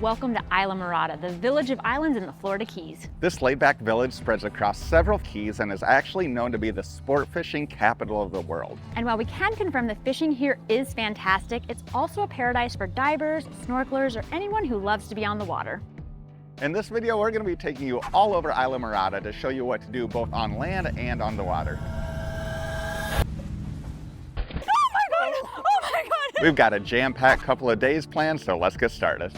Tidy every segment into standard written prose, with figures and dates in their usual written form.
Welcome to Islamorada, the village of islands in the Florida Keys. This laid-back village spreads across several keys and is actually known to be the sport fishing capital of the world. And while we can confirm the fishing here is fantastic, it's also a paradise for divers, snorkelers, or anyone who loves to be on the water. In this video, we're going to be taking you all over Islamorada to show you what to do both on land and on the water. Oh my God! We've got a jam-packed couple of days planned, so let's get started.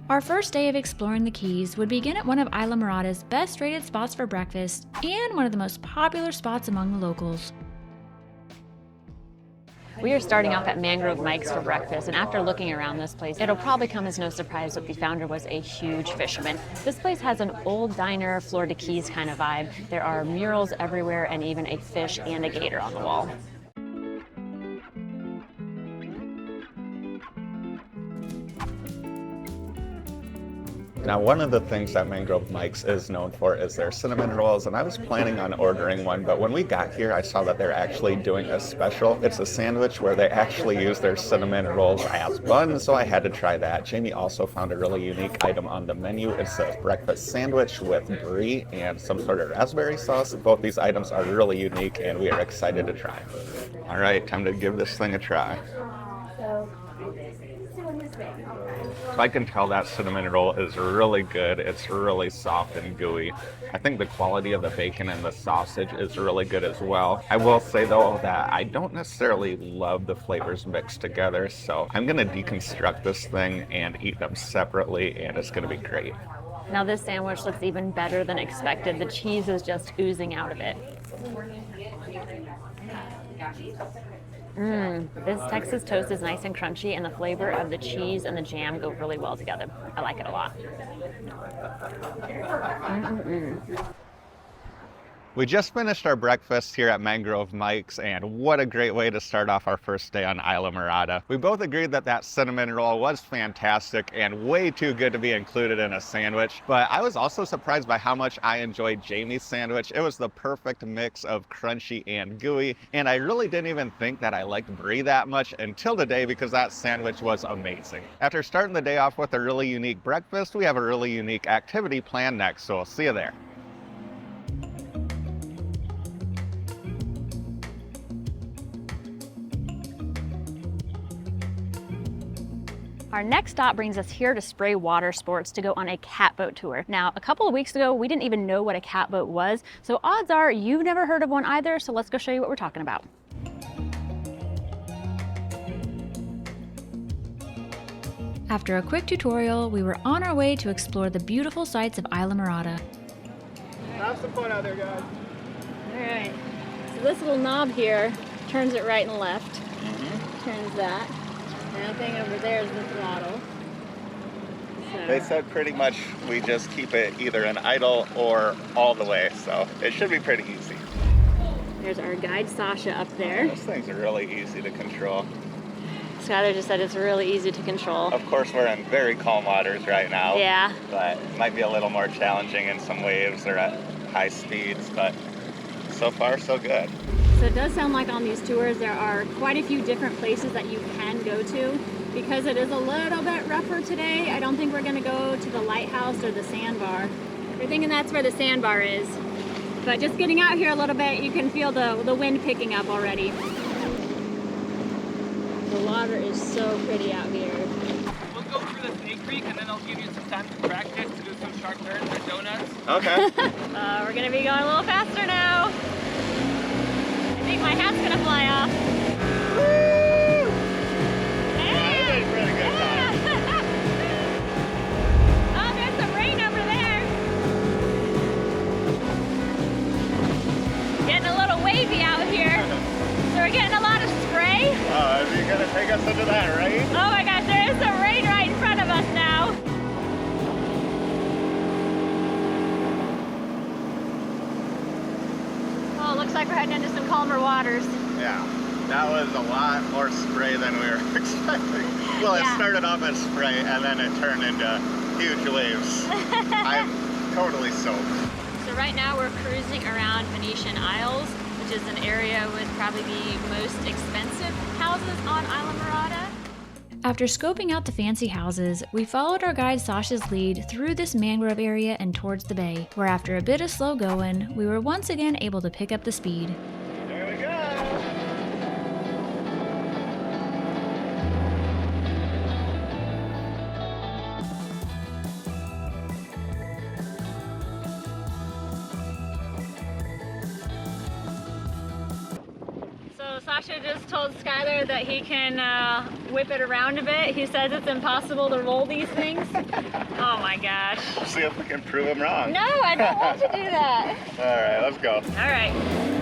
Our first day of exploring the Keys would begin at one of Islamorada's best rated spots for breakfast and one of the most popular spots among the locals. We are starting off at Mangrove Mike's for breakfast, and after looking around this place, it'll probably come as no surprise that the founder was a huge fisherman. This place has an old diner, Florida Keys kind of vibe. There are murals everywhere and even a fish and a gator on the wall. Now, one of the things that Mangrove Mike's is known for is their cinnamon rolls, and I was planning on ordering one, but when we got here, I saw that they're actually doing a special. It's a sandwich where they actually use their cinnamon rolls as buns, so I had to try that. Jamie also found a really unique item on the menu. It's a breakfast sandwich with brie and some sort of raspberry sauce. Both these items are really unique, and we are excited to try. All right, time to give this thing a try. I can tell that cinnamon roll is really good. It's really soft and gooey. I think the quality of the bacon and the sausage is really good as well. I will say though that I don't necessarily love the flavors mixed together, so I'm gonna deconstruct this thing and eat them separately, and it's gonna be great. Now this sandwich looks even better than expected. The cheese is just oozing out of it. This Texas toast is nice and crunchy, and the flavor of the cheese and the jam go really well together. I like it a lot. We just finished our breakfast here at Mangrove Mike's, and what a great way to start off our first day on Islamorada. We both agreed that that cinnamon roll was fantastic and way too good to be included in a sandwich, but I was also surprised by how much I enjoyed Jamie's sandwich. It was the perfect mix of crunchy and gooey, and I really didn't even think that I liked brie that much until today because that sandwich was amazing. After starting the day off with a really unique breakfast, we have a really unique activity planned next, so we'll see you there. Our next stop brings us here to Spray Watersports to go on a catboat tour. Now, a couple of weeks ago, we didn't even know what a catboat was, so odds are you've never heard of one either, so let's go show you what we're talking about. After a quick tutorial, we were on our way to explore the beautiful sights of Islamorada. Have some fun out there, guys. All right, so this little knob here turns it right and left. Turns that. And the thing over there is the throttle. So. They said pretty much we just keep it either in idle or all the way, so it should be pretty easy. There's our guide Sasha up there. Those things are really easy to control. Skylar just said it's really easy to control. Of course, we're in very calm waters right now. Yeah. But it might be a little more challenging in some waves or at high speeds, but so far so good. So it does sound like on these tours there are quite a few different places that you can go to. Because it is a little bit rougher today, I don't think we're gonna go to the lighthouse or the sandbar. We're thinking that's where the sandbar is. But just getting out here a little bit, you can feel the wind picking up already. The water is so pretty out here. We'll go through the Snake Creek and then I'll give you some time to practice to do some sharp turns or donuts. Okay. We're gonna be going a little faster now. I think my hat's gonna fly off. Woo! Yeah, that was a really good time. Oh, there's some rain over there. Getting a little wavy out here. So we're getting a lot of spray. Oh, are you gonna take us into that rain? Oh my gosh, there is some rain right in front of us now. Oh, looks like we're heading into some calmer waters. Yeah, that was a lot more spray than we were expecting. Well, Yeah. It started off as spray and then it turned into huge waves. I'm totally soaked. So right now we're cruising around Venetian Isles, which is an area with probably the most expensive houses on Islamorada. After scoping out the fancy houses, we followed our guide Sasha's lead through this mangrove area and towards the bay, where after a bit of slow going, we were once again able to pick up the speed. There we go. Sasha just told Skylar that he can whip it around a bit. He says it's impossible to roll these things. Oh my gosh. We'll see if we can prove him wrong. No, I don't want to do that. All right, let's go. All right.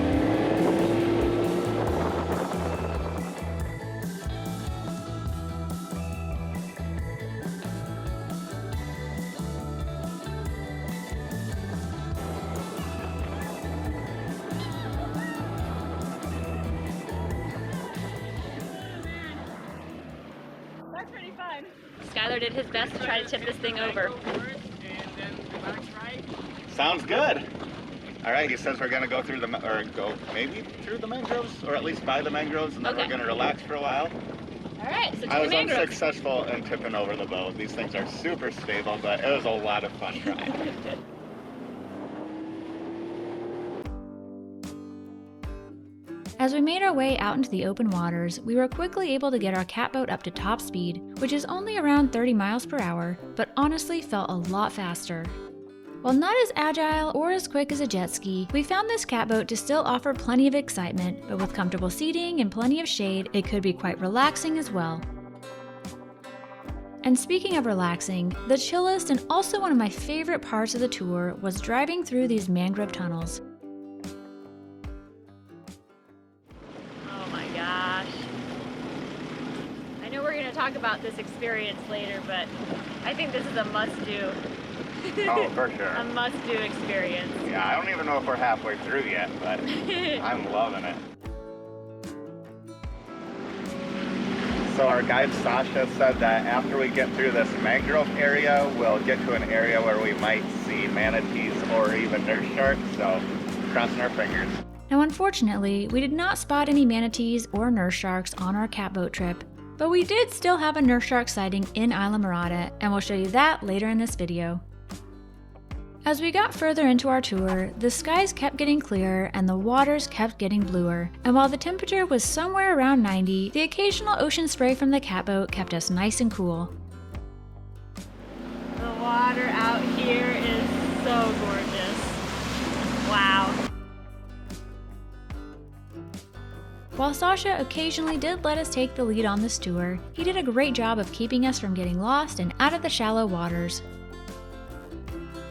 Skylar did his best to try to tip this thing over. Sounds good. All right, he says we're gonna go through go maybe through the mangroves, or at least by the mangroves, and then we're gonna relax for a while. All right, so to I the was mangroves. unsuccessful in tipping over the boat. These things are super stable, but it was a lot of fun trying. As we made our way out into the open waters, we were quickly able to get our catboat up to top speed, which is only around 30 miles per hour, but honestly felt a lot faster. While not as agile or as quick as a jet ski, we found this catboat to still offer plenty of excitement, but with comfortable seating and plenty of shade, it could be quite relaxing as well. And speaking of relaxing, the chillest and also one of my favorite parts of the tour was driving through these mangrove tunnels. Talk about this experience later, but I think this is a must-do. Oh, for sure. A must-do experience. Yeah, I don't even know if we're halfway through yet, but I'm loving it. So our guide Sasha said that after we get through this mangrove area, we'll get to an area where we might see manatees or even nurse sharks, so crossing our fingers. Now unfortunately, we did not spot any manatees or nurse sharks on our catboat trip, but we did still have a nurse shark sighting in Islamorada, and we'll show you that later in this video. As we got further into our tour, the skies kept getting clearer and the waters kept getting bluer, and while the temperature was somewhere around 90, the occasional ocean spray from the catboat kept us nice and cool. The water out here is so gorgeous. Wow. While Sasha occasionally did let us take the lead on this tour, he did a great job of keeping us from getting lost and out of the shallow waters.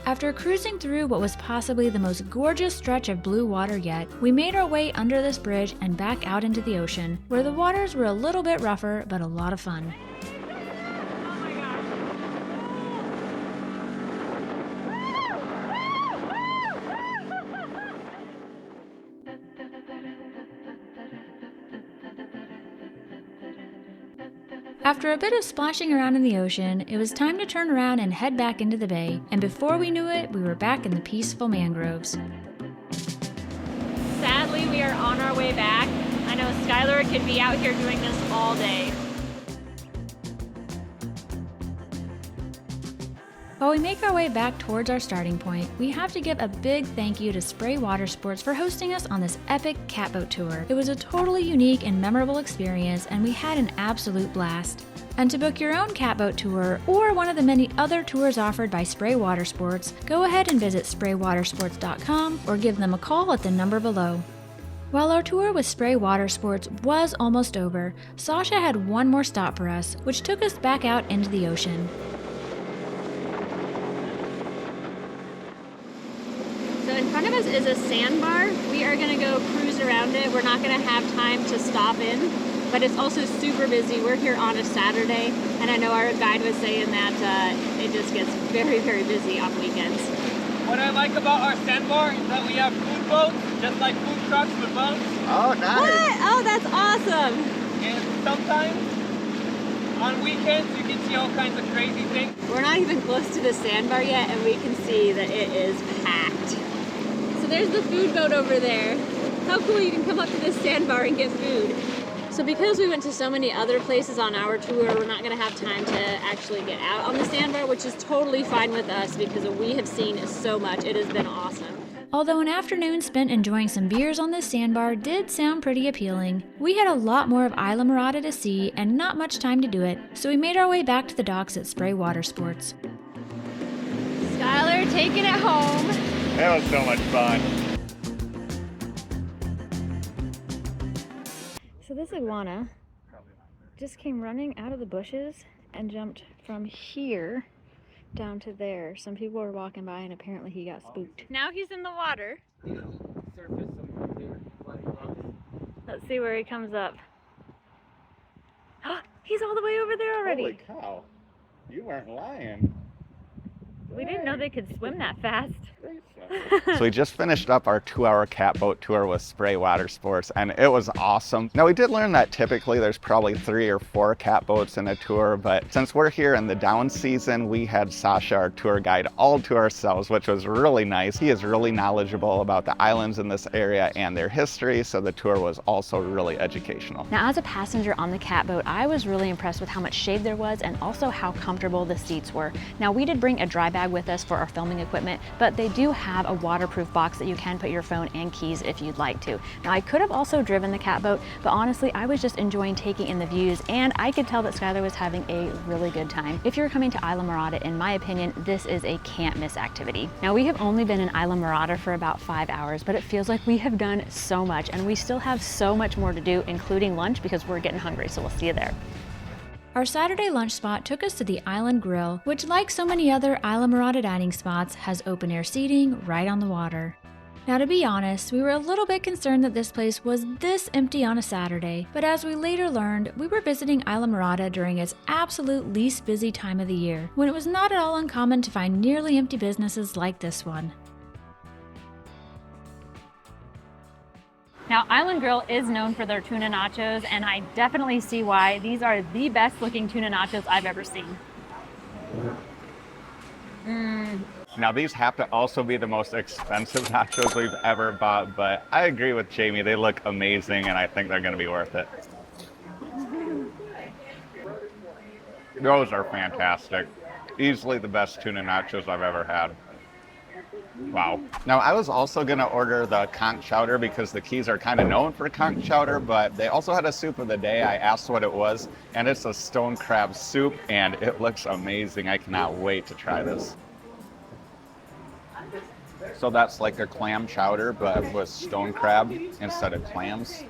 After cruising through what was possibly the most gorgeous stretch of blue water yet, we made our way under this bridge and back out into the ocean, where the waters were a little bit rougher but a lot of fun. After a bit of splashing around in the ocean, it was time to turn around and head back into the bay, and before we knew it, we were back in the peaceful mangroves. Sadly, we are on our way back. I know Skylar could be out here doing this all day. While we make our way back towards our starting point, we have to give a big thank you to Spray Watersports for hosting us on this epic catboat tour. It was a totally unique and memorable experience, and we had an absolute blast. And to book your own catboat tour, or one of the many other tours offered by Spray Watersports, go ahead and visit spraywatersports.com or give them a call at the number below. While our tour with Spray Watersports was almost over, Sasha had one more stop for us, which took us back out into the ocean. So in front of us is a sandbar. We are going to go cruise around it. We're not going to have time to stop in, but it's also super busy. We're here on a Saturday, and I know our guide was saying that it just gets very, very busy on weekends. What I like about our sandbar is that we have food boats, just like food trucks with boats. Oh, nice. What? Oh, that's awesome. And sometimes on weekends you can see all kinds of crazy things. We're not even close to the sandbar yet, and we can see that it is packed. So there's the food boat over there. How cool you can come up to this sandbar and get food. So because we went to so many other places on our tour, we're not going to have time to actually get out on the sandbar, which is totally fine with us because we have seen so much. It has been awesome. Although an afternoon spent enjoying some beers on this sandbar did sound pretty appealing, we had a lot more of Islamorada to see and not much time to do it, so we made our way back to the docks at Spray Watersports. Skylar taking it home. That was so much fun. So this iguana just came running out of the bushes and jumped from here down to there. Some people were walking by and apparently he got spooked. Now he's in the water. Let's see where he comes up. He's all the way over there already. Holy cow. You weren't lying. We didn't know they could swim that fast. So we just finished up our 2-hour catboat tour with Spray Watersports, and it was awesome. Now we did learn that typically there's probably 3 or 4 catboats in a tour, but since we're here in the down season, we had Sasha, our tour guide, all to ourselves, which was really nice. He is really knowledgeable about the islands in this area and their history, so the tour was also really educational. Now, as a passenger on the catboat, I was really impressed with how much shade there was and also how comfortable the seats were. Now, we did bring a dry bag with us for our filming equipment, but they do have a waterproof box that you can put your phone and keys if you'd like to. Now, I could have also driven the catboat, but honestly, I was just enjoying taking in the views, and I could tell that Skylar was having a really good time. If you're coming to Islamorada, in my opinion, this is a can't miss activity. Now, we have only been in Islamorada for about 5 hours, but it feels like we have done so much, and we still have so much more to do, including lunch, because we're getting hungry, so we'll see you there. Our Saturday lunch spot took us to the Island Grill, which, like so many other Islamorada dining spots, has open-air seating right on the water. Now, to be honest, we were a little bit concerned that this place was this empty on a Saturday, but as we later learned, we were visiting Islamorada during its absolute least busy time of the year, when it was not at all uncommon to find nearly empty businesses like this one. Now, Island Grill is known for their tuna nachos, and I definitely see why. These are the best looking tuna nachos I've ever seen. Now these have to also be the most expensive nachos we've ever bought, but I agree with Jamie, they look amazing and I think they're gonna be worth it. Those are fantastic. Easily the best tuna nachos I've ever had. Wow. Now I was also gonna order the conch chowder because the Keys are kind of known for conch chowder, but they also had a soup of the day. I asked what it was, and it's a stone crab soup, and it looks amazing. I cannot wait to try this. So that's like a clam chowder, but with stone crab instead of clams.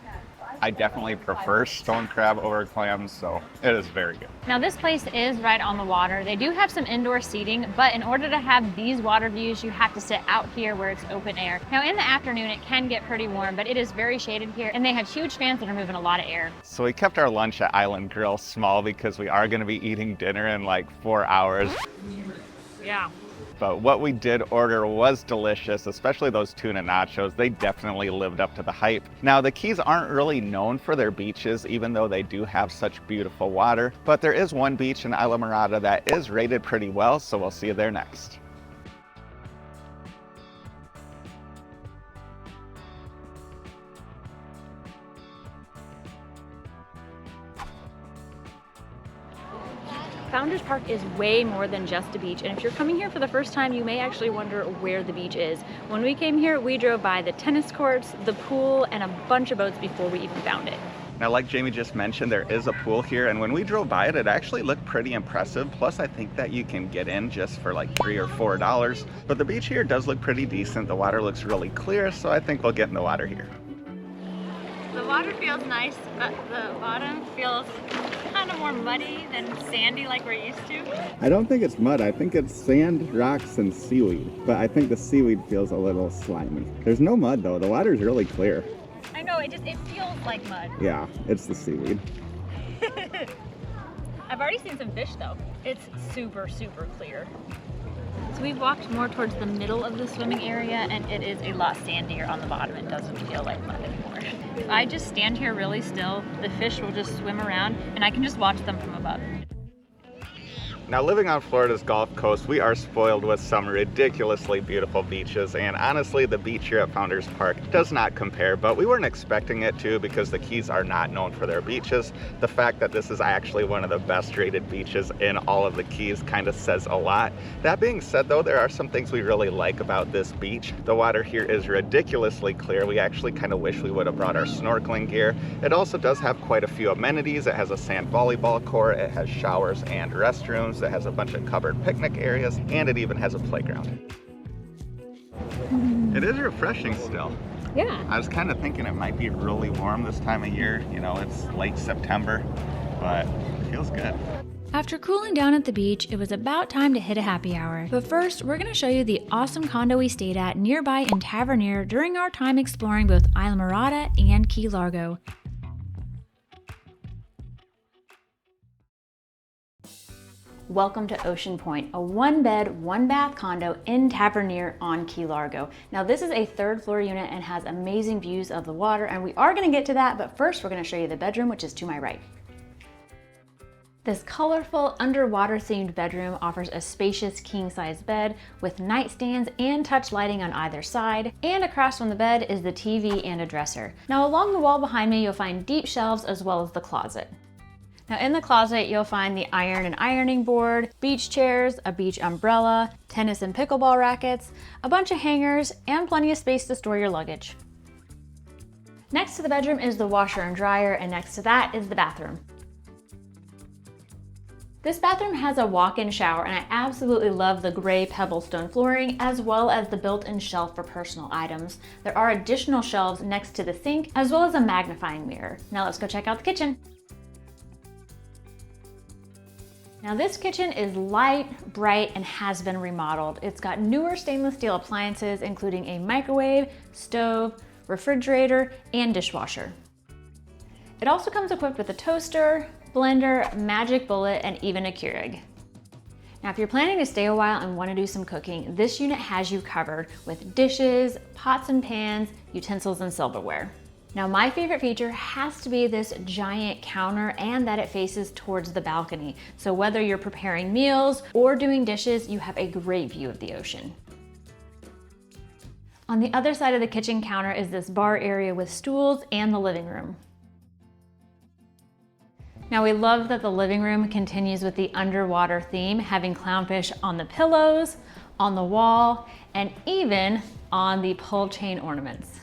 I definitely prefer stone crab over clams, so it is very good. Now this place is right on the water. They do have some indoor seating, but in order to have these water views, you have to sit out here where it's open air. Now in the afternoon, it can get pretty warm, but it is very shaded here, and they have huge fans that are moving a lot of air. So we kept our lunch at Island Grill small because we are gonna be eating dinner in like 4 hours. Yeah. But what we did order was delicious, especially those tuna nachos. They definitely lived up to the hype. Now, the Keys aren't really known for their beaches, even though they do have such beautiful water. But there is one beach in Islamorada that is rated pretty well, so we'll see you there next. Founders Park is way more than just a beach, and if you're coming here for the first time, you may actually wonder where the beach is. When we came here, we drove by the tennis courts, the pool, and a bunch of boats before we even found it. Now, like Jamie just mentioned, there is a pool here, and when we drove by it, it actually looked pretty impressive. Plus, I think that you can get in just for like $3 or $4. But the beach here does look pretty decent. The water looks really clear, so I think we'll get in the water here. The water feels nice, but the bottom feels kind of more muddy than sandy like we're used to. I don't think it's mud. I think it's sand, rocks, and seaweed. But I think the seaweed feels a little slimy. There's no mud though. The water's really clear. I know, it feels like mud. Yeah, it's the seaweed. I've already seen some fish though. It's super, super clear. So we've walked more towards the middle of the swimming area, and it is a lot sandier on the bottom. It doesn't feel like mud anymore. If I just stand here really still, the fish will just swim around and I can just watch them from above. Now, living on Florida's Gulf Coast, we are spoiled with some ridiculously beautiful beaches, and honestly, the beach here at Founders Park does not compare, but we weren't expecting it to because the Keys are not known for their beaches. The fact that this is actually one of the best rated beaches in all of the Keys kind of says a lot. That being said though, there are some things we really like about this beach. The water here is ridiculously clear. We actually kind of wish we would have brought our snorkeling gear. It also does have quite a few amenities. It has a sand volleyball court, it has showers and restrooms, it has a bunch of covered picnic areas, and it even has a playground. It is refreshing still. Yeah. I was kind of thinking it might be really warm this time of year. You know, it's late September, but it feels good. After cooling down at the beach, it was about time to hit a happy hour. But first, we're going to show you the awesome condo we stayed at nearby in Tavernier during our time exploring both Islamorada and Key Largo. Welcome to Ocean Pointe, a one-bed, one-bath condo in Tavernier on Key Largo. Now this is a third floor unit and has amazing views of the water, and we are going to get to that, but first we're going to show you the bedroom, which is to my right. This colorful underwater themed bedroom offers a spacious king-size bed with nightstands and touch lighting on either side, and across from the bed is the TV and a dresser. Now along the wall behind me you'll find deep shelves as well as the closet. Now in the closet, you'll find the iron and ironing board, beach chairs, a beach umbrella, tennis and pickleball rackets, a bunch of hangers, and plenty of space to store your luggage. Next to the bedroom is the washer and dryer, and next to that is the bathroom. This bathroom has a walk-in shower, and I absolutely love the gray pebble stone flooring as well as the built-in shelf for personal items. There are additional shelves next to the sink as well as a magnifying mirror. Now let's go check out the kitchen. Now this kitchen is light, bright, and has been remodeled. It's got newer stainless steel appliances, including a microwave, stove, refrigerator, and dishwasher. It also comes equipped with a toaster, blender, magic bullet, and even a Keurig. Now if you're planning to stay a while and want to do some cooking, this unit has you covered with dishes, pots and pans, utensils, and silverware. Now my favorite feature has to be this giant counter and that it faces towards the balcony. So whether you're preparing meals or doing dishes, you have a great view of the ocean. On the other side of the kitchen counter is this bar area with stools and the living room. Now we love that the living room continues with the underwater theme, having clownfish on the pillows, on the wall, and even on the pull chain ornaments.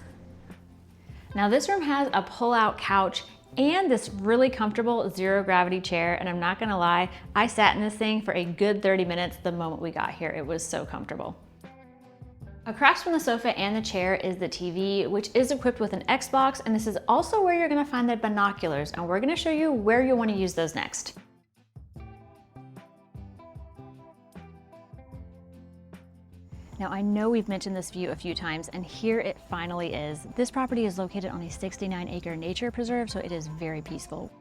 Now this room has a pull-out couch and this really comfortable zero gravity chair, and I'm not gonna lie, I sat in this thing for a good 30 minutes the moment we got here. It was so comfortable. Across from the sofa and the chair is the TV, which is equipped with an Xbox, and this is also where you're gonna find the binoculars, and we're gonna show you where you wanna use those next. Now I know we've mentioned this view a few times, and here it finally is. This property is located on a 69-acre nature preserve, so it is very peaceful.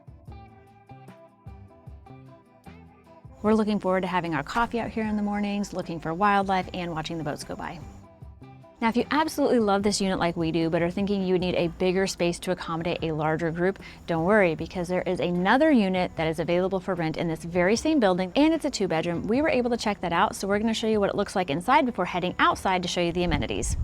We're looking forward to having our coffee out here in the mornings, looking for wildlife, and watching the boats go by. Now, if you absolutely love this unit like we do, but are thinking you would need a bigger space to accommodate a larger group, don't worry, because there is another unit that is available for rent in this very same building, and it's a 2-bedroom. We were able to check that out, so we're going to show you what it looks like inside before heading outside to show you the amenities.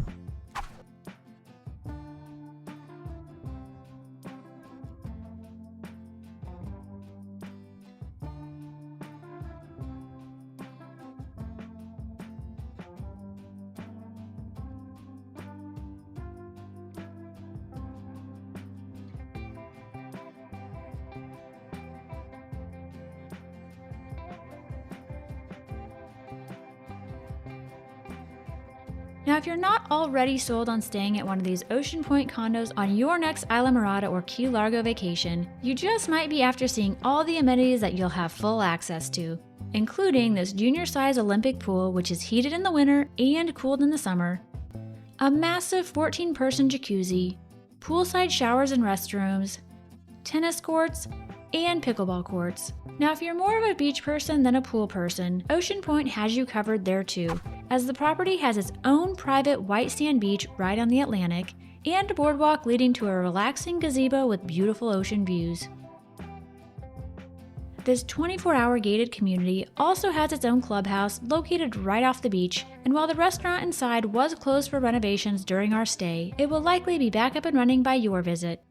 Now, if you're not already sold on staying at one of these Ocean Pointe condos on your next Islamorada or Key Largo vacation, you just might be after seeing all the amenities that you'll have full access to, including this junior-size Olympic pool, which is heated in the winter and cooled in the summer, a massive 14-person jacuzzi, poolside showers and restrooms, tennis courts, and pickleball courts. Now, if you're more of a beach person than a pool person, Ocean Pointe has you covered there too, as the property has its own private white sand beach right on the Atlantic and a boardwalk leading to a relaxing gazebo with beautiful ocean views. This 24-hour gated community also has its own clubhouse located right off the beach, and while the restaurant inside was closed for renovations during our stay, it will likely be back up and running by your visit.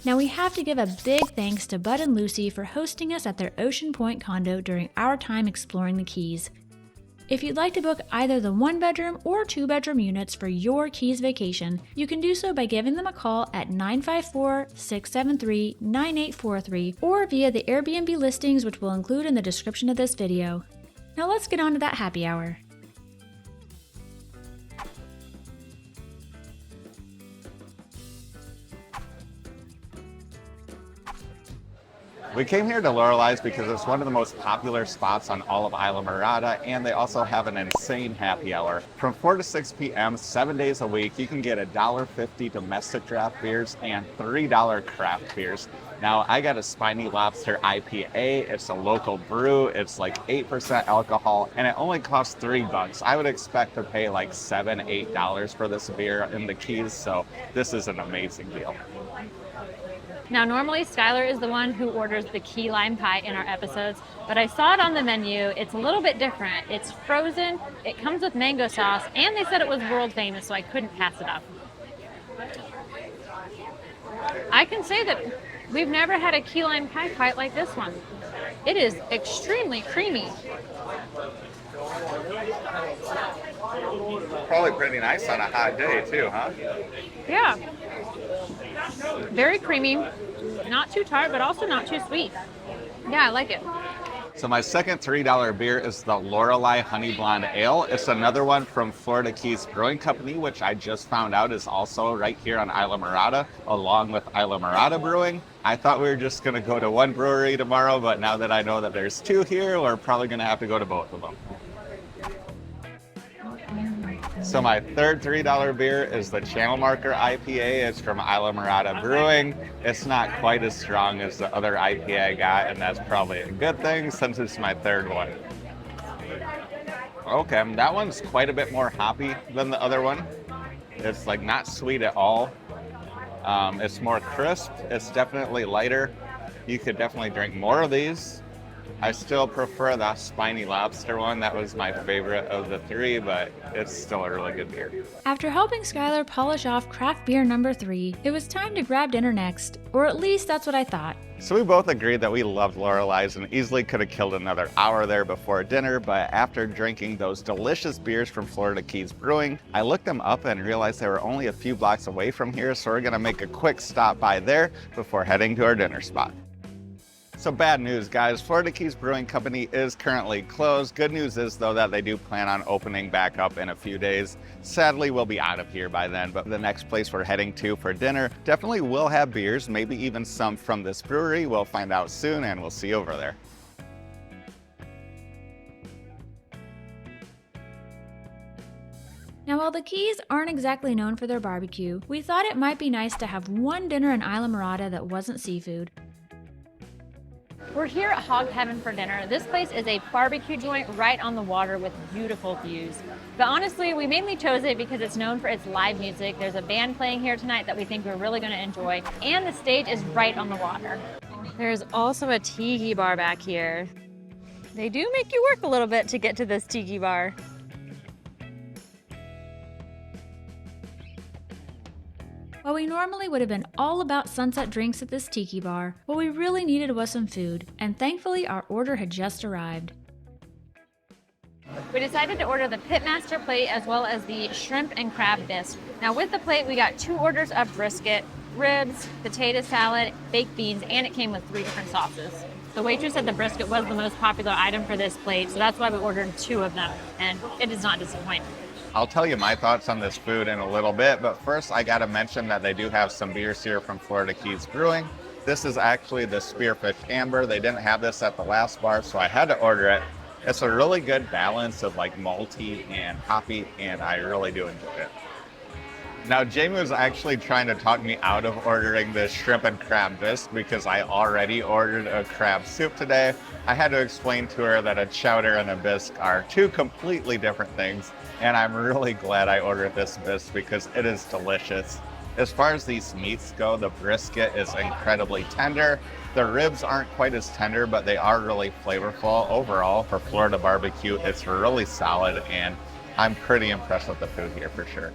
Now we have to give a big thanks to Bud and Lucy for hosting us at their Ocean Pointe condo during our time exploring the Keys. If you'd like to book either the 1-bedroom or 2-bedroom units for your Keys vacation, you can do so by giving them a call at 954-673-9843 or via the Airbnb listings, which we'll include in the description of this video. Now let's get on to that happy hour. We came here to Loreley's because it's one of the most popular spots on all of Islamorada, and they also have an insane happy hour. From 4 to 6 p.m., 7 days a week, you can get $1.50 domestic draft beers and $3 craft beers. Now, I got a Spiny Lobster IPA. It's a local brew. It's like 8% alcohol, and it only costs $3. I would expect to pay like $7, $8 for this beer in the Keys, so this is an amazing deal. Now, normally Skylar is the one who orders the key lime pie in our episodes, but I saw it on the menu. It's a little bit different. It's frozen, it comes with mango sauce, and they said it was world famous, so I couldn't pass it up. I can say that we've never had a key lime pie quite like this one. It is extremely creamy. Probably pretty nice on a hot day too, huh? Yeah. Very creamy, not too tart, but also not too sweet. Yeah, I like it. So my second $3 beer is the Loreley Honey Blonde Ale. It's another one from Florida Keys Brewing Company, which I just found out is also right here on Islamorada, along with Islamorada Brewing. I thought we were just gonna go to one brewery tomorrow, but now that I know that there's two here, we're probably gonna have to go to both of them. So my third $3 beer is the Channel Marker IPA. It's from Islamorada Brewing. It's not quite as strong as the other IPA I got, and that's probably a good thing since it's my third one. Okay, that one's quite a bit more hoppy than the other one. It's like not sweet at all. It's more crisp. It's definitely lighter. You could definitely drink more of these. I still prefer the Spiny Lobster one. That was my favorite of the three, but it's still a really good beer. After helping Skylar polish off craft beer number 3, it was time to grab dinner next, or at least that's what I thought. So we both agreed that we loved Loreley's and easily could have killed another hour there before dinner, but after drinking those delicious beers from Florida Keys Brewing, I looked them up and realized they were only a few blocks away from here, so we're gonna make a quick stop by there before heading to our dinner spot. So bad news, guys. Florida Keys Brewing Company is currently closed. Good news is, though, that they do plan on opening back up in a few days. Sadly, we'll be out of here by then, but the next place we're heading to for dinner definitely will have beers, maybe even some from this brewery. We'll find out soon, and we'll see you over there. Now, while the Keys aren't exactly known for their barbecue, we thought it might be nice to have one dinner in Islamorada that wasn't seafood. We're here at Hog Heaven for dinner. This place is a barbecue joint right on the water with beautiful views. But honestly, we mainly chose it because it's known for its live music. There's a band playing here tonight that we think we're really gonna enjoy, and the stage is right on the water. There's also a tiki bar back here. They do make you work a little bit to get to this tiki bar. While we normally would have been all about sunset drinks at this tiki bar, what we really needed was some food, and thankfully our order had just arrived. We decided to order the Pitmaster plate as well as the shrimp and crab bisque. Now with the plate, we got 2 orders of brisket, ribs, potato salad, baked beans, and it came with 3 different sauces. The waitress said the brisket was the most popular item for this plate, so that's why we ordered 2 of them, and it does not disappoint. I'll tell you my thoughts on this food in a little bit, but first I gotta mention that they do have some beers here from Florida Keys Brewing. This is actually the Spearfish Amber. They didn't have this at the last bar, so I had to order it. It's a really good balance of like malty and hoppy, and I really do enjoy it. Now, Jamie was actually trying to talk me out of ordering this shrimp and crab bisque because I already ordered a crab soup today. I had to explain to her that a chowder and a bisque are 2 completely different things, and I'm really glad I ordered this bisque because it is delicious. As far as these meats go, the brisket is incredibly tender. The ribs aren't quite as tender, but they are really flavorful. Overall, for Florida barbecue, it's really solid, and I'm pretty impressed with the food here for sure.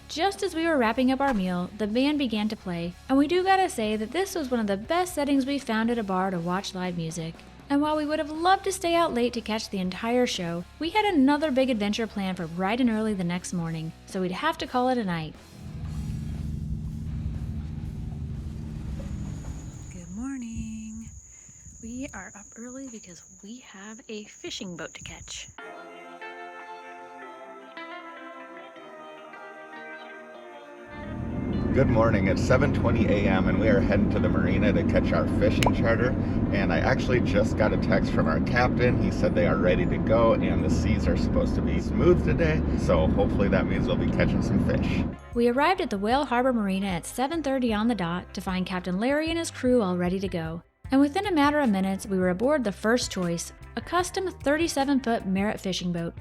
Just as we were wrapping up our meal, the band began to play, and we do gotta say that this was one of the best settings we found at a bar to watch live music. And while we would have loved to stay out late to catch the entire show, we had another big adventure planned for bright and early the next morning, so we'd have to call it a night. Good morning. We are up early because we have a fishing boat to catch. Good morning, it's 7:20 a.m. and we are heading to the marina to catch our fishing charter. And I actually just got a text from our captain. He said they are ready to go and the seas are supposed to be smooth today. So hopefully that means we'll be catching some fish. We arrived at the Whale Harbor Marina at 7:30 on the dot to find Captain Larry and his crew all ready to go. And within a matter of minutes, we were aboard the first choice, a custom 37-foot Merritt fishing boat.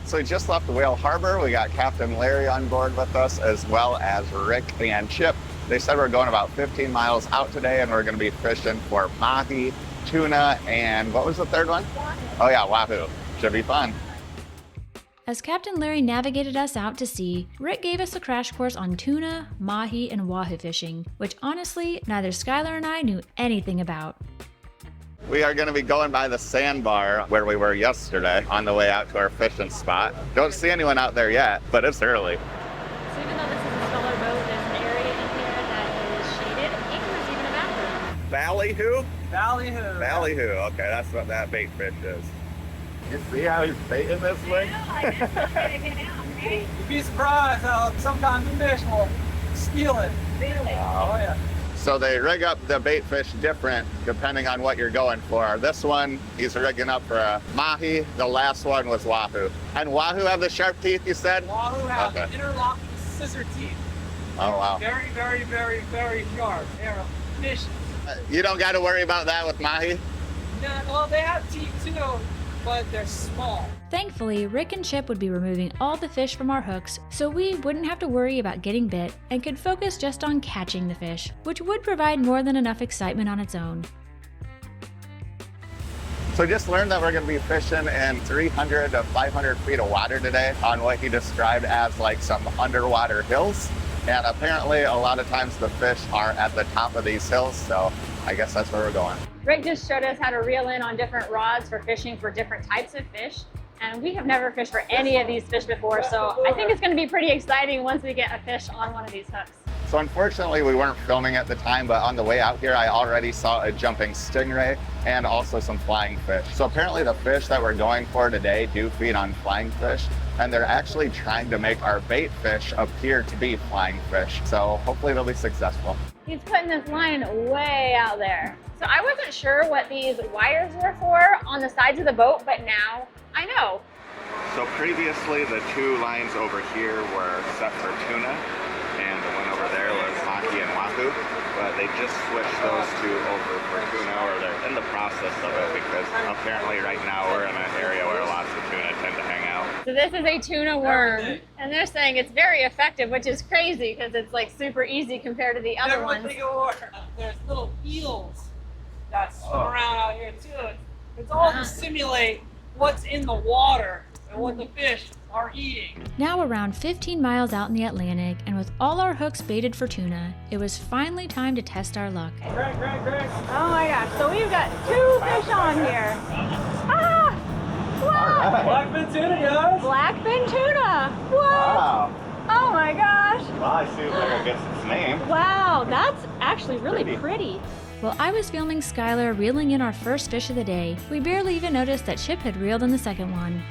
So we just left the Whale Harbor. We got Captain Larry on board with us, as well as Rick and Chip. They said we're going about 15 miles out today, and we're going to be fishing for mahi, tuna, and what was the third one? Oh yeah, wahoo. Should be fun. As Captain Larry navigated us out to sea, Rick gave us a crash course on tuna, mahi, and wahoo fishing, which honestly, neither Skylar and I knew anything about. We are going to be going by the sandbar where we were yesterday on the way out to our fishing spot. Don't see anyone out there yet, but it's early. So even though this is a smaller boat, there's an area in here that is shaded, and there's even a bathroom. Ballyhoo? Ballyhoo. Ballyhoo. Okay, that's what that bait fish is. You see how he's baiting this thing? You'd be surprised how sometimes the fish will steal it. Oh yeah. So they rig up the bait fish different depending on what you're going for. This one, he's rigging up for a mahi. The last one was wahoo. And wahoo have the sharp teeth, you said? Wahoo have Okay. interlocking scissor teeth. Oh, wow. Very, very, very, very sharp. They're vicious. You don't got to worry about that with mahi? Yeah, well, they have teeth too, but they're small. Thankfully, Rick and Chip would be removing all the fish from our hooks, so we wouldn't have to worry about getting bit and could focus just on catching the fish, which would provide more than enough excitement on its own. So just learned that we're going to be fishing in 300 to 500 feet of water today on what he described as like some underwater hills. And apparently a lot of times the fish are at the top of these hills, so I guess that's where we're going. Rick just showed us how to reel in on different rods for fishing for different types of fish. And we have never fished for any of these fish before, so I think it's going to be pretty exciting once we get a fish on one of these hooks. So unfortunately we weren't filming at the time, but on the way out here I already saw a jumping stingray and also some flying fish. So apparently the fish that we're going for today do feed on flying fish, and they're actually trying to make our bait fish appear to be flying fish. So hopefully they'll be successful. He's putting this line way out there. So I wasn't sure what these wires were for on the sides of the boat, but now I know. So previously the two lines over here were set for tuna, and the one over there was mahi and wahoo, but they just switched those two over for tuna, or they're in the process of it, because apparently right now we're in an area where lots of tuna tend to hang out. So this is a tuna worm, and they're saying it's very effective, which is crazy because it's like super easy compared to the other ones. There's little eels that swim around out here too. It's all to simulate what's in the water and what the fish are eating. Now around 15 miles out in the Atlantic, and with all our hooks baited for tuna, it was finally time to test our luck. Greg. Oh my gosh, so we've got two fish on here. Ah! What? Blackfin tuna, guys. Blackfin tuna. What? Wow. Oh my gosh. Well, I see where it gets its name. Wow, that's actually really pretty. While I was filming Skylar reeling in our first fish of the day, we barely even noticed that Chip had reeled in the second one.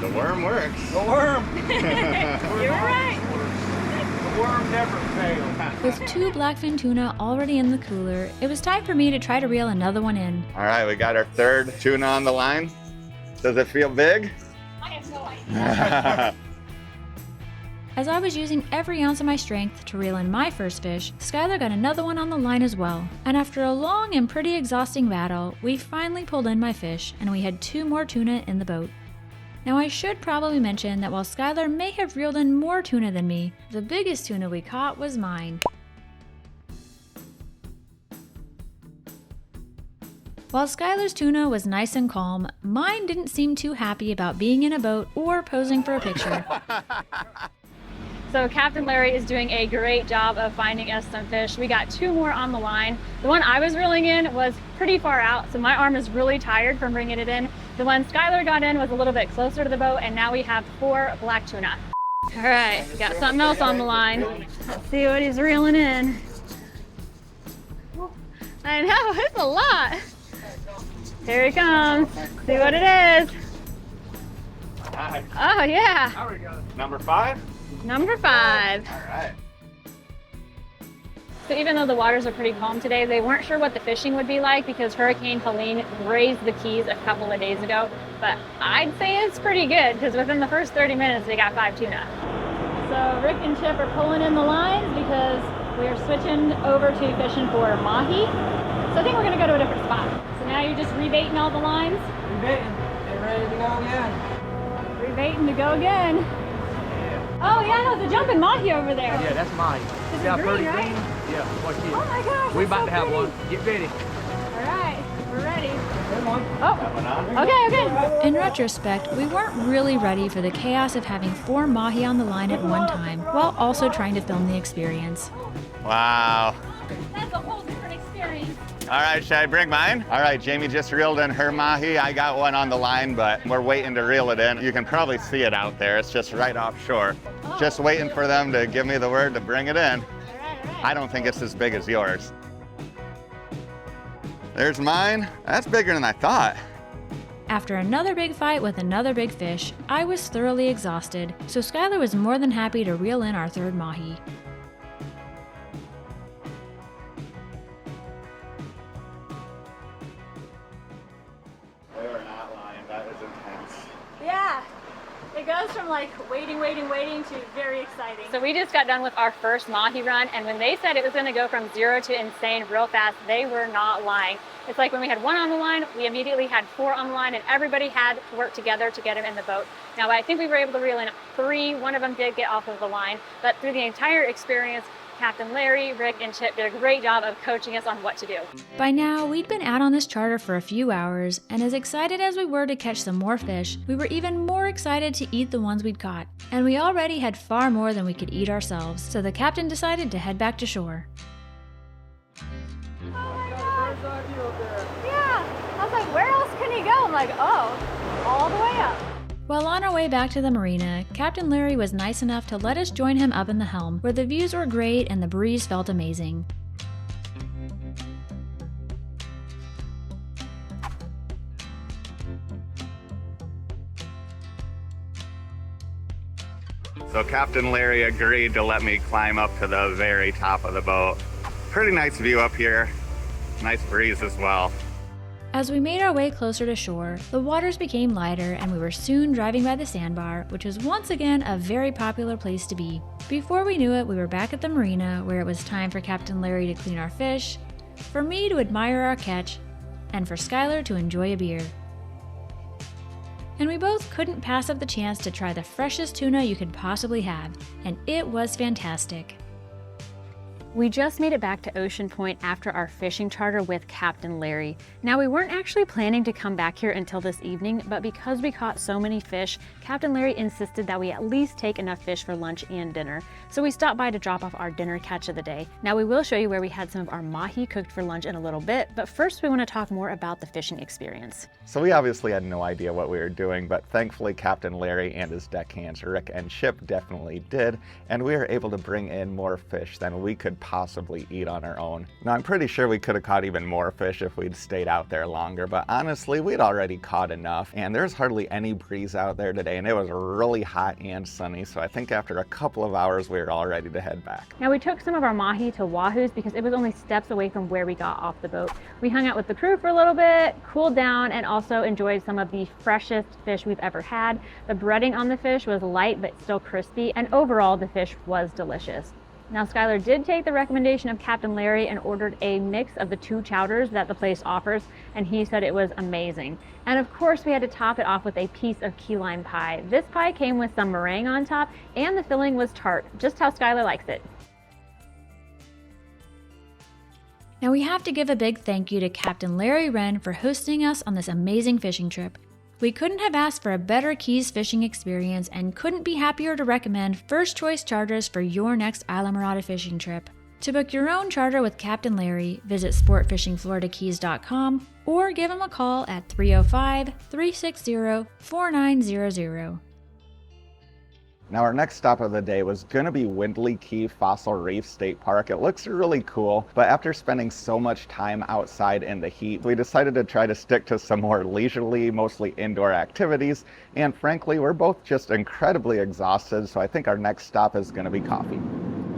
The worm works. The worm. You're right. The worm never fails. With two blackfin tuna already in the cooler, it was time for me to try to reel another one in. All right, we got our third tuna on the line. Does it feel big? I have no idea. As I was using every ounce of my strength to reel in my first fish, Skylar got another one on the line as well. And after a long and pretty exhausting battle, we finally pulled in my fish, and we had two more tuna in the boat. Now I should probably mention that while Skylar may have reeled in more tuna than me, the biggest tuna we caught was mine. While Skylar's tuna was nice and calm, mine didn't seem too happy about being in a boat or posing for a picture. So Captain Larry is doing a great job of finding us some fish. We got 2 more on the line. The one I was reeling in was pretty far out, so my arm is really tired from bringing it in. The one Skylar got in was a little bit closer to the boat, and now we have 4 black tuna. All right, got something else on the line. Let's see what he's reeling in. I know, it's a lot. Here he comes. See what it is. Nice. Oh yeah. There we go. Number 5? Number 5. All right. So even though the waters are pretty calm today, they weren't sure what the fishing would be like because Hurricane Helene grazed the Keys a couple of days ago. But I'd say it's pretty good because within the first 30 minutes, we got 5 tuna. So Rick and Chip are pulling in the lines because we are switching over to fishing for mahi. So I think we're gonna go to a different spot. So now you're just rebaiting all the lines? Rebaiting. Get ready to go again. Rebaiting to go again. Oh yeah, no, the jumping mahi over there. Yeah, that's mine. This See how is green, pretty right? green? Yeah, watch this. Oh my gosh, We're that's about so to have pretty. one. Get ready. All right, we're ready. Come on. Oh, okay. In retrospect, we weren't really ready for the chaos of having 4 mahi on the line at one time, while also trying to film the experience. Wow. That's a whole different experience. All right, should I bring mine? All right, Jamie just reeled in her mahi. I got one on the line, but we're waiting to reel it in. You can probably see it out there. It's just right offshore. Just waiting for them to give me the word to bring it in. I don't think it's as big as yours. There's mine. That's bigger than I thought. After another big fight with another big fish, I was thoroughly exhausted, so Skylar was more than happy to reel in our 3rd mahi. They were not lying. That was intense. Yeah. It goes from like waiting to very exciting. So we just got done with our first mahi run, and when they said it was going to go from 0 to insane real fast, they were not lying. It's like when we had 1 on the line, we immediately had 4 on the line, and everybody had to work together to get him in the boat. Now, I think we were able to reel in 3. One of them did get off of the line, but through the entire experience, Captain Larry, Rick, and Chip did a great job of coaching us on what to do. By now, we'd been out on this charter for a few hours, and as excited as we were to catch some more fish, we were even more excited to eat the ones we'd caught. And we already had far more than we could eat ourselves, so the captain decided to head back to shore. Yeah, I was like, where else can he go? I'm like, oh, all the way up. While on our way back to the marina, Captain Larry was nice enough to let us join him up in the helm, where the views were great and the breeze felt amazing. So Captain Larry agreed to let me climb up to the very top of the boat. Pretty nice view up here. Nice breeze as well. As we made our way closer to shore, the waters became lighter and we were soon driving by the sandbar, which was once again a very popular place to be. Before we knew it, we were back at the marina where it was time for Captain Larry to clean our fish, for me to admire our catch, and for Skylar to enjoy a beer. And we both couldn't pass up the chance to try the freshest tuna you could possibly have, and it was fantastic. We just made it back to Ocean Point after our fishing charter with Captain Larry. Now, we weren't actually planning to come back here until this evening, but because we caught so many fish, Captain Larry insisted that we at least take enough fish for lunch and dinner. So we stopped by to drop off our dinner catch of the day. Now, we will show you where we had some of our mahi cooked for lunch in a little bit, but first we want to talk more about the fishing experience. So we obviously had no idea what we were doing, but thankfully Captain Larry and his deckhands Rick and Chip definitely did, and we were able to bring in more fish than we could possibly eat on our own. Now, I'm pretty sure we could have caught even more fish if we'd stayed out there longer, but honestly, we'd already caught enough, and there's hardly any breeze out there today, and it was really hot and sunny, so I think after a couple of hours, we were all ready to head back. Now, we took some of our mahi to Wahoo's because it was only steps away from where we got off the boat. We hung out with the crew for a little bit, cooled down, and also enjoyed some of the freshest fish we've ever had. The breading on the fish was light but still crispy, and overall the fish was delicious. Now, Skylar did take the recommendation of Captain Larry and ordered a mix of the 2 chowders that the place offers, and he said it was amazing. And of course, we had to top it off with a piece of key lime pie. This pie came with some meringue on top, and the filling was tart, just how Skylar likes it. Now we have to give a big thank you to Captain Larry Wren for hosting us on this amazing fishing trip. We couldn't have asked for a better Keys fishing experience and couldn't be happier to recommend first choice charters for your next Islamorada fishing trip. To book your own charter with Captain Larry, visit sportfishingfloridakeys.com or give him a call at 305-360-4900. Now our next stop of the day was going to be Windley Key Fossil Reef State Park. It looks really cool, but after spending so much time outside in the heat, we decided to try to stick to some more leisurely, mostly indoor activities, and frankly, we're both just incredibly exhausted, so I think our next stop is going to be coffee.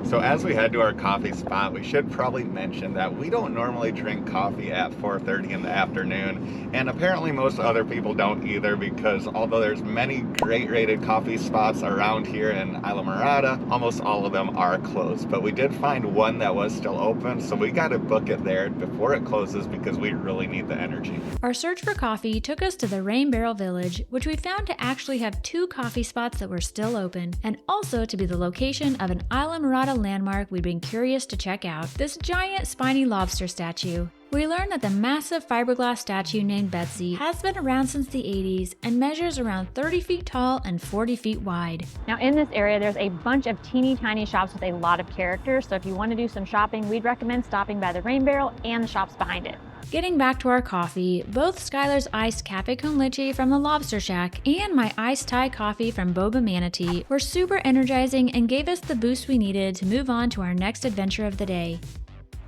So as we head to our coffee spot, we should probably mention that we don't normally drink coffee at 4:30 in the afternoon, and apparently most other people don't either, because although there's many great rated coffee spots around here in Islamorada, almost all of them are closed. But we did find one that was still open, so we got to book it there before it closes because we really need the energy. Our search for coffee took us to the Rain Barrel Village, which we found to actually have 2 coffee spots that were still open, and also to be the location of an Islamorada landmark we'd been curious to check out, this giant spiny lobster statue. We learned that the massive fiberglass statue named Betsy has been around since the 80s and measures around 30 feet tall and 40 feet wide. Now, in this area, there's a bunch of teeny tiny shops with a lot of characters, so if you want to do some shopping, we'd recommend stopping by the Rain Barrel and the shops behind it. Getting back to our coffee, both Skylar's iced cafe con leche from the Lobster Shack and my iced Thai coffee from Boba Manatee were super energizing and gave us the boost we needed to move on to our next adventure of the day.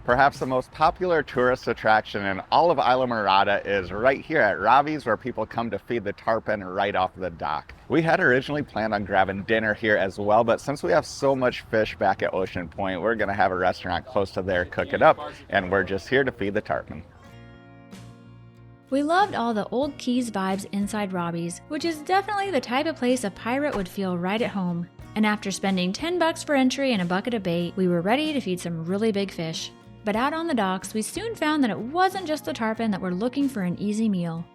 Perhaps the most popular tourist attraction in all of Islamorada is right here at Robbie's, where people come to feed the tarpon right off the dock. We had originally planned on grabbing dinner here as well, but since we have so much fish back at Ocean Point, we're gonna have a restaurant close to there cook it up, and we're just here to feed the tarpon. We loved all the old Keys vibes inside Robbie's, which is definitely the type of place a pirate would feel right at home. And after spending $10 for entry and a bucket of bait, we were ready to feed some really big fish. But out on the docks, we soon found that it wasn't just the tarpon that were looking for an easy meal.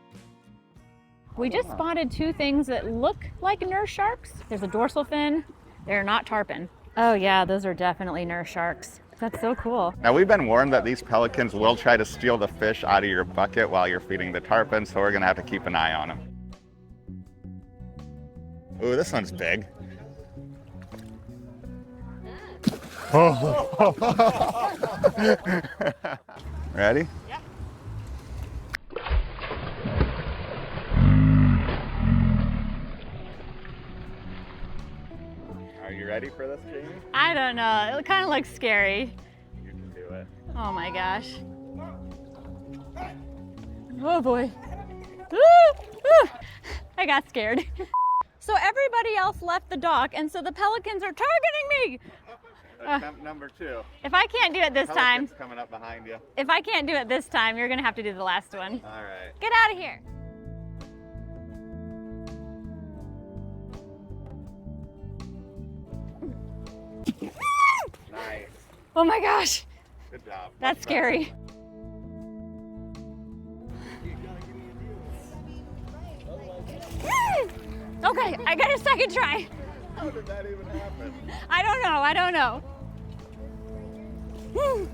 We just spotted 2 things that look like nurse sharks. There's a dorsal fin. They're not tarpon. Oh yeah, those are definitely nurse sharks. That's so cool. Now we've been warned that these pelicans will try to steal the fish out of your bucket while you're feeding the tarpon, so we're gonna have to keep an eye on them. Ooh, this one's big. Ready? Yeah. Are you ready for this, Jamie? I don't know. It kind of looks scary. You can do it. Oh my gosh. Oh boy. I got scared. So everybody else left the dock, and so the pelicans are targeting me. Attempt number 2. If I can't do it this time, Pelican's coming up behind you. if I can't do it this time, you're gonna have to do the last one. All right. Get out of here. Nice. Oh my gosh, Good job. that's scary. Okay, I got a second try. How did that even happen? I don't know. Oh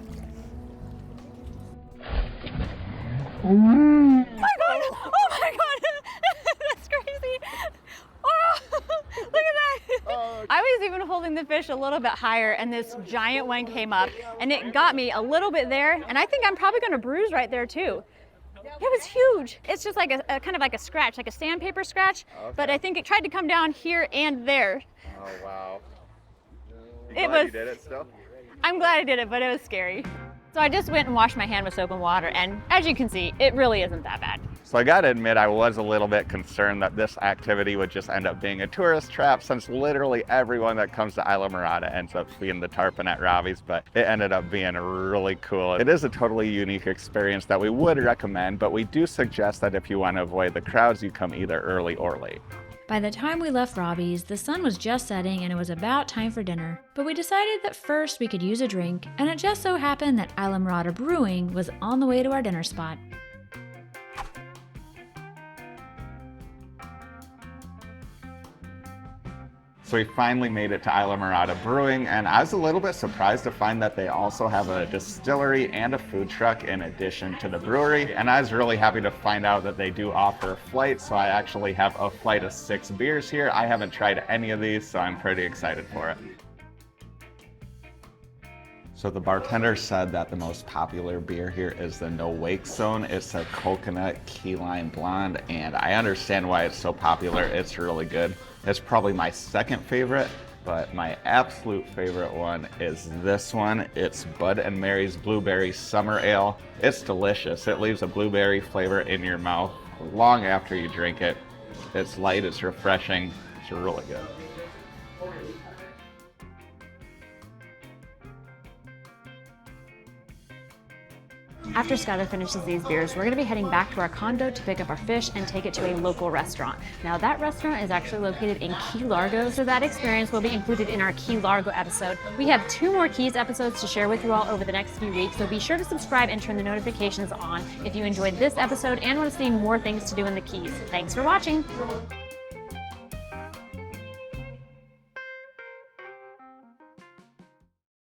my god, that's crazy. Oh, look at that. Oh, I was even holding the fish a little bit higher, and this giant one came up, and it got me a little bit there, and I think I'm probably gonna bruise right there too. It was huge. It's just like a kind of like a scratch, like a sandpaper scratch, but I think it tried to come down here and there. Oh, wow. It Glad was. you did it still? I'm glad I did it, but it was scary. So I just went and washed my hand with soap and water, and as you can see, it really isn't that bad. So I gotta admit, I was a little bit concerned that this activity would just end up being a tourist trap, since literally everyone that comes to Islamorada ends up seeing the tarpon at Robbie's, but it ended up being really cool. It is a totally unique experience that we would recommend, but we do suggest that if you want to avoid the crowds, you come either early or late. By the time we left Robbie's, the sun was just setting and it was about time for dinner. But we decided that first we could use a drink, and it just so happened that Islamorada Brewing was on the way to our dinner spot. So we finally made it to Islamorada Brewing, and I was a little bit surprised to find that they also have a distillery and a food truck in addition to the brewery. And I was really happy to find out that they do offer a flight, so I actually have a flight of 6 beers here. I haven't tried any of these, so I'm pretty excited for it. So the bartender said that the most popular beer here is the No Wake Zone. It's a coconut key lime blonde, and I understand why it's so popular. It's really good. It's probably my second favorite, but my absolute favorite one is this one. It's Bud & Mary's Blueberry Summer Ale. It's delicious. It leaves a blueberry flavor in your mouth long after you drink it. It's light, it's refreshing, it's really good. After Skylar finishes these beers, we're going to be heading back to our condo to pick up our fish and take it to a local restaurant. Now that restaurant is actually located in Key Largo, so that experience will be included in our Key Largo episode. We have 2 more Keys episodes to share with you all over the next few weeks, so be sure to subscribe and turn the notifications on if you enjoyed this episode and want to see more things to do in the Keys. Thanks for watching!